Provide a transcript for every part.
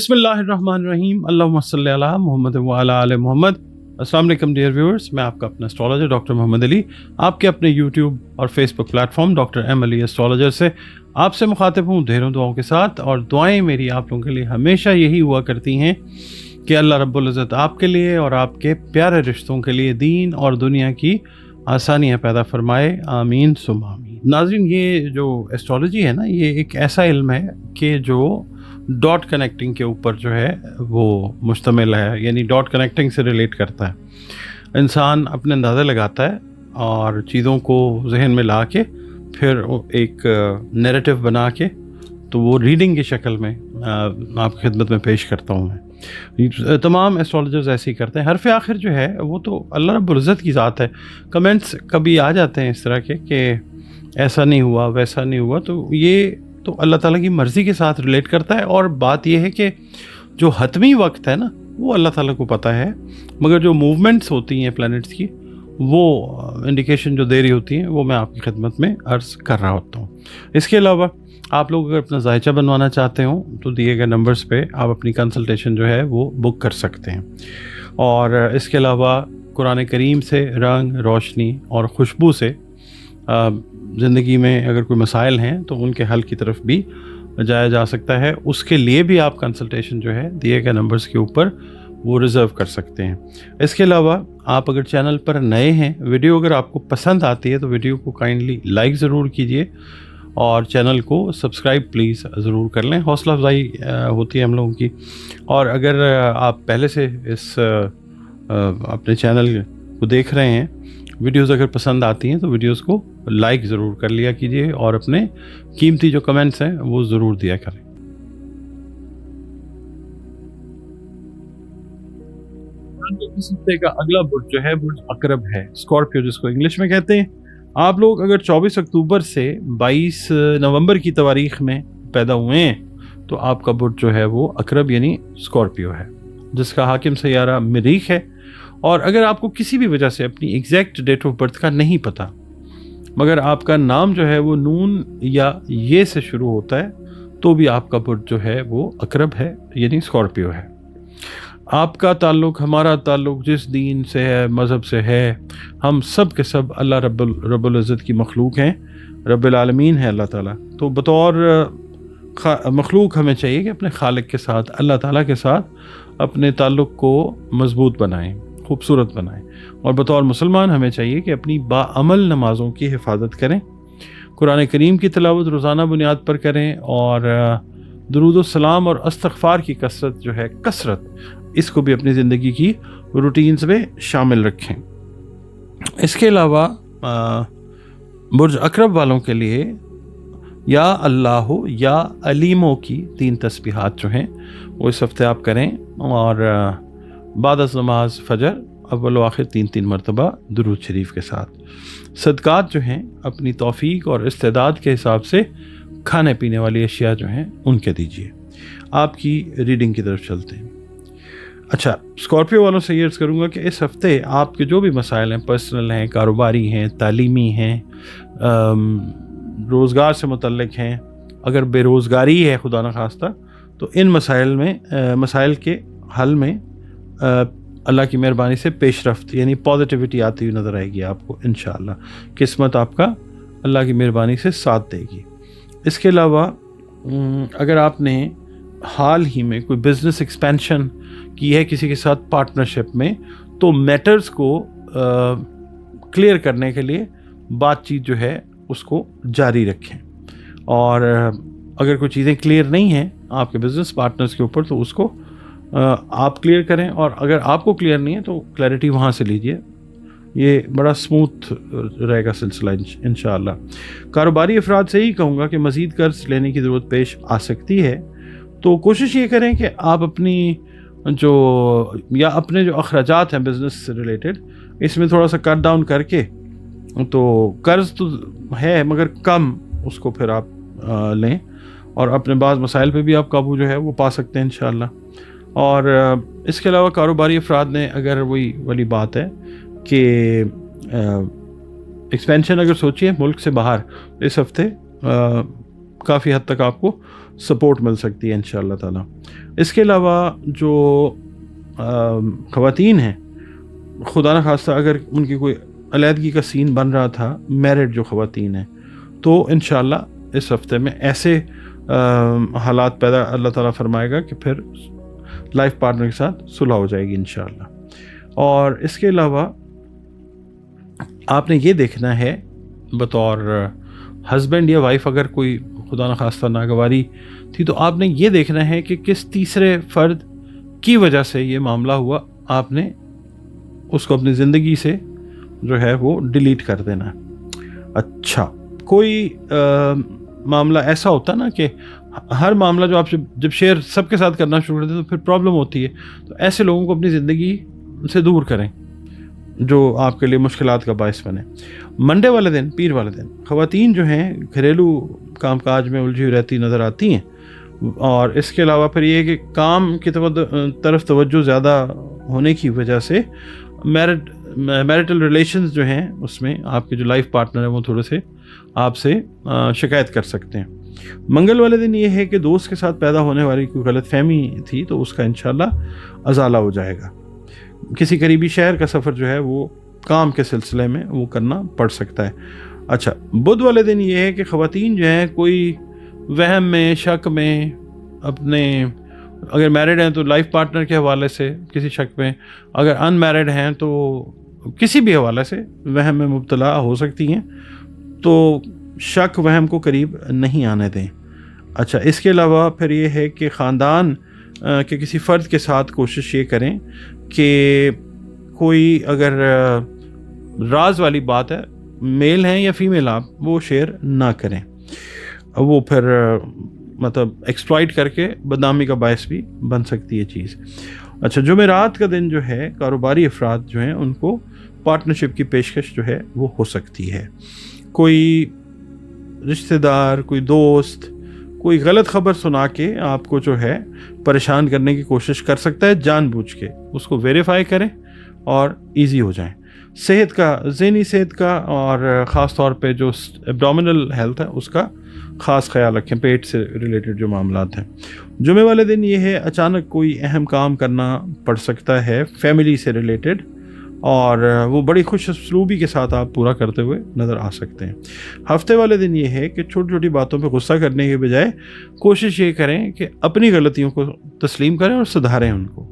बिस्मिल्लाहिर्रहमानिर्रहीम, अल्लाहुम्मा सल्ली अला मुहम्मद व अला आले मोहम्मद। अस्सलाम वालेकुम डियर व्यूअर्स, मैं आपका अपना एस्ट्रोलॉजर डॉक्टर मोहम्मद अली आपके अपने यूट्यूब और Facebook platform doctor M Ali astrologer से आपसे मुखातिब हूँ ढेरों दुआओं के साथ। और दुआएं मेरी आप लोगों के लिए हमेशा यही हुआ करती हैं कि अल्लाह रब्बुल इज़्ज़त आपके लिए और आपके प्यारे रिश्तों के लिए दीन और दुनिया की आसानियाँ पैदा फरमाए, आमीन सुम आमीन। नाज़रीन, ये जो एस्ट्रोलॉजी है ना, ये एक ऐसा इल्म है कि जो डॉट कनेक्टिंग के ऊपर जो है वो मुश्तमिल है, यानी डॉट कनेक्टिंग से रिलेट करता है। इंसान अपने अंदाज़ा लगाता है और चीज़ों को जहन में ला के फिर एक नैरेटिव बना के तो वो रीडिंग की शक्ल में आपकी खिदमत में पेश करता हूँ मैं। तमाम एस्ट्रोलॉजर्स ऐसे ही करते हैं। हरफ आखिर जो है वो तो अल्लाह रब्बुल इज़्ज़त की ज़ात है। कमेंट्स कभी आ जाते हैं इस तरह के कि ऐसा नहीं हुआ वैसा नहीं हुआ, तो ये तो अल्लाह ताला की मर्ज़ी के साथ रिलेट करता है। और बात यह है कि जो हतमी वक्त है ना वो अल्लाह ताला को पता है, मगर जो मूवमेंट्स होती हैं प्लैनेट्स की वो इंडिकेशन जो दे रही होती हैं वो मैं आपकी खिदमत में अर्ज़ कर रहा होता हूँ। इसके अलावा आप लोग अगर अपना जायचा बनवाना चाहते हो तो दिए गए नंबर्स पे आप अपनी कंसल्टेशन जो है वो बुक कर सकते हैं। और इसके अलावा कुरान करीम से रंग रोशनी और खुशबू से ज़िंदगी में अगर कोई मसाइल हैं तो उनके हल की तरफ भी जाया जा सकता है। उसके लिए भी आप कंसल्टेशन जो है दिए गए नंबर्स के ऊपर वो रिज़र्व कर सकते हैं। इसके अलावा आप अगर चैनल पर नए हैं, वीडियो अगर आपको पसंद आती है तो वीडियो को काइंडली लाइक ज़रूर कीजिए और चैनल को सब्सक्राइब प्लीज़ ज़रूर कर लें। हौसला अफजाई होती है हम लोगों की। और अगर आप पहले से इस अपने चैनल को देख रहे हैं, वीडियोज़ अगर पसंद आती हैं तो वीडियोज़ को लाइक ज़रूर कर लिया कीजिए और अपने कीमती जो कमेंट्स हैं वो ज़रूर दिया करें। इस हफ्ते का अगला बुर्ज जो है बुर्ज अकरब है, स्कॉर्पियो जिसको इंग्लिश में कहते हैं। आप लोग अगर 24 अक्टूबर से 22 नवंबर की तवारीख में पैदा हुए हैं तो आपका बुर्ज जो है वो अकरब यानी स्कॉर्पियो है, जिसका हाकिम सैयारा मरीख है। और अगर आपको किसी भी वजह से अपनी एग्जैक्ट डेट ऑफ बर्थ का नहीं पता, मगर आपका नाम जो है वो नून या ये से शुरू होता है, तो भी आपका बुर्ज जो है वो अकरब है यानी स्कॉर्पियो है। आपका ताल्लुक़, हमारा ताल्लुक़ जिस दीन से है, मज़हब से है, हम सब के सब अल्लाह रब्बुल इज़्ज़त की मखलूक हैं, रब्बुल आलमीन है अल्लाह ताला। तो बतौर मखलूक हमें चाहिए कि अपने खालिक के साथ, अल्लाह ताला के साथ अपने ताल्लुक़ को मज़बूत बनाएं, खूबसूरत बनाएं। और बतौर मुसलमान हमें चाहिए कि अपनी बाअमल नमाज़ों की हिफाजत करें, कुरान करीम की तिलावत रोज़ाना बुनियाद पर करें और दुरूद व सलाम और इस्तिग़फ़ार की कसरत जो है, इसको भी अपनी ज़िंदगी की रूटीन्स में शामिल रखें। इसके अलावा बुर्ज अकरब वालों के लिए या अल्लाह या अलीमों की 3 तस्बीहात जो हैं वो इस हफ्ते आप करें। और बाद अज़ नमाज फ़जर अव्वल व आखिर 3-3 मरतबा दुरूद शरीफ के साथ। सदक़ात जो हैं अपनी तौफ़ीक और इस्तेदाद के हिसाब से खाने पीने वाली अशिया जो हैं उनके दीजिए। आपकी रीडिंग की तरफ चलते हैं। अच्छा, स्कॉर्पियो वालों से ये अर्ज़ करूँगा कि इस हफ़्ते आपके जो भी मसाइल हैं, पर्सनल हैं, कारोबारी हैं, तालीमी हैं, रोज़गार से मुतल्लिक़ हैं, अगर बेरोज़गारी है खुदा न खास्ता, तो इन मसाइल के हल में अल्लाह की मेहरबानी से पेशरफ्त यानी पॉजिटिविटी आती हुई नज़र आएगी आपको इंशाअल्लाह। किस्मत आपका अल्लाह की मेहरबानी से साथ देगी। इसके अलावा अगर आपने हाल ही में कोई बिज़नेस एक्सपेंशन की है किसी के साथ पार्टनरशिप में, तो मैटर्स को क्लियर करने के लिए बातचीत जो है उसको जारी रखें। और अगर कोई चीज़ें क्लियर नहीं हैं आपके बिज़नेस पार्टनर्स के ऊपर तो उसको आप क्लियर करें, और अगर आपको क्लियर नहीं है तो क्लैरिटी वहाँ से लीजिए। ये बड़ा स्मूथ रहेगा सिलसिला इंशाअल्लाह। कारोबारी अफराद से ही कहूँगा कि मज़ीद कर्ज लेने की ज़रूरत पेश आ सकती है, तो कोशिश ये करें कि आप अपने जो अखराजात हैं बिज़नेस से रिलेटेड, इसमें थोड़ा सा कट डाउन करके, तो कर्ज़ तो है मगर कम, उसको फिर आप लें और अपने बाज़ मसाइल पे भी आप काबू जो है वो पा सकते हैं इंशाअल्लाह। और इसके अलावा कारोबारी अफराद ने अगर वही वाली बात है कि एक्सपेंशन अगर सोचिए मुल्क से बाहर, इस हफ्ते काफ़ी हद तक आपको सपोर्ट मिल सकती है इंशाअल्लाह ताला। इसके अलावा जो ख़वातीन हैं, खुदा न खास्ता अगर उनकी कोई अलहदगी का सीन बन रहा था, मैरिड जो ख़वातीन हैं, तो इंशाअल्लाह इस हफ्ते में ऐसे हालात पैदा अल्लाह ताला फरमाएगा कि फिर लाइफ पार्टनर के साथ सुलह हो जाएगी इंशाअल्लाह। और इसके अलावा आपने ये देखना है बतौर हस्बैंड या वाइफ, अगर कोई खुदा न खास्ता नागवारी थी, तो आपने ये देखना है कि किस तीसरे फ़र्द की वजह से ये मामला हुआ, आपने उसको अपनी ज़िंदगी से जो है वो डिलीट कर देना है। अच्छा, कोई मामला ऐसा होता ना कि हर मामला जो आप जब शेयर सबके साथ करना शुरू करते हैं तो फिर प्रॉब्लम होती है, तो ऐसे लोगों को अपनी ज़िंदगी से दूर करें जो आपके लिए मुश्किलात का बायस बने। मंडे वाले दिन, पीर वाले दिन, ख़वातीन जो हैं घरेलू कामकाज में उलझी हुई रहती नज़र आती हैं, और इसके अलावा फिर ये है कि काम की तरफ तवज्जो ज़्यादा होने की वजह से मैरिटल रिलेशंस जो हैं उसमें आपके जो लाइफ पार्टनर है वो थोड़े से आपसे शिकायत कर सकते हैं। मंगल वाले दिन ये है कि दोस्त के साथ पैदा होने वाली कोई गलतफहमी थी तो उसका इंशाल्लाह अजाला हो जाएगा। किसी करीबी शहर का सफ़र जो है वो काम के सिलसिले में वो करना पड़ सकता है। अच्छा, बुध वाले दिन ये है कि ख़वातीन जो हैं कोई वहम में, शक में, अपने अगर मैरिड हैं तो लाइफ पार्टनर के हवाले से किसी शक में, अगर अनमैरिड हैं तो किसी भी हवाले से वहम में मुब्तला हो सकती हैं, तो शक वहम को करीब नहीं आने दें। अच्छा, इसके अलावा फिर ये है कि ख़ानदान के किसी फ़र्द के साथ कोशिश ये करें कि कोई अगर राज वाली बात है, मेल हैं या फीमेल, आप वो शेयर ना करें, वो फिर मतलब एक्सप्लॉइट करके बदनामी का बायस भी बन सकती है चीज़। अच्छा, जुमेरात का दिन जो है कारोबारी अफराद जो हैं उनको पार्टनरशिप की पेशकश जो है वो हो सकती है। कोई रिश्तेदार, कोई दोस्त कोई गलत ख़बर सुना के आपको जो है परेशान करने की कोशिश कर सकता है जानबूझ के, उसको वेरीफाई करें और इजी हो जाएं। सेहत का, ज़हनी सेहत का और ख़ास तौर पे जो एब्डोमिनल हेल्थ है उसका ख़ास ख्याल रखें, पेट से रिलेटेड जो मामलात हैं। जुमे वाले दिन ये है अचानक कोई अहम काम करना पड़ सकता है फैमिली से रिलेटेड, और वो बड़ी खुश उसलूबी के साथ आप पूरा करते हुए नज़र आ सकते हैं। हफ्ते वाले दिन ये है कि छोटी छोटी बातों पे गुस्सा करने के बजाय कोशिश ये करें कि अपनी गलतियों को तस्लीम करें और सुधारें उनको।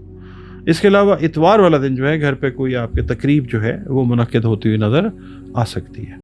इसके अलावा इतवार वाला दिन जो है घर पे कोई आपके तकरीब जो है वो मुनक्किद होती हुई नज़र आ सकती है।